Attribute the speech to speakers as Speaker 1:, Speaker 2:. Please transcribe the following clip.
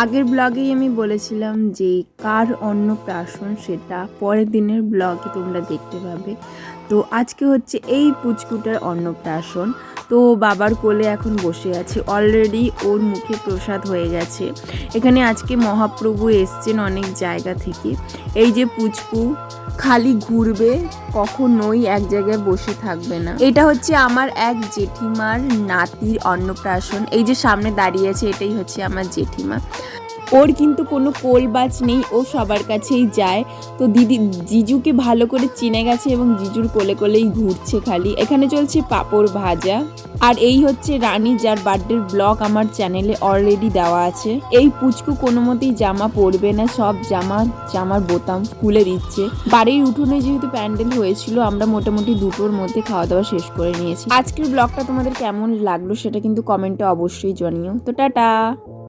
Speaker 1: আগের ব্লগেই আমি বলেছিলাম যে কার অন্নপ্রাশন সেটা পরের দিনের ব্লগে তোমরা দেখতে পাবে। তো আজকে হচ্ছে এই পুচকুটার অন্নপ্রাশন। তো বাবার কোলে এখন বসে আছে, অলরেডি ওর মুখে প্রসাদ হয়ে গেছে। এখানে আজকে মহাপ্রভু এসছেন অনেক জায়গা থেকে। এই যে পুচকু খালি ঘুরবে, কখনোই এক জায়গায় বসে থাকবে না। এটা হচ্ছে আমার এক জেঠিমার নাতির অন্নপ্রাশন। এই যে সামনে দাঁড়িয়ে আছে এটাই হচ্ছে আমার জেঠিমা। ওর কিন্তু কোনো কোলবাজ নেই, ও সবার কাছেই যায়। তো জিজুকে ভালো করে চিনে গেছে এবং জিজুর কোলে কোলেই ঘুরছে খালি। এখানে চলছে পাঁপড় ভাজা। আর এই হচ্ছে রানী, যার বার্থডের ব্লগ আমার চ্যানেলে অলরেডি দেওয়া আছে। এই পুচকু কোনো মতেই জামা পরবে না, সব জামার বোতাম খুলে দিচ্ছে। বাড়ির উঠোনে যেহেতু প্যান্ডেল হয়েছিল, আমরা মোটামুটি 2টোর মধ্যে খাওয়া দাওয়া শেষ করে নিয়েছি। আজকের ব্লগটা তোমাদের কেমন লাগলো সেটা কিন্তু কমেন্টে অবশ্যই জানিও। তো টাটা।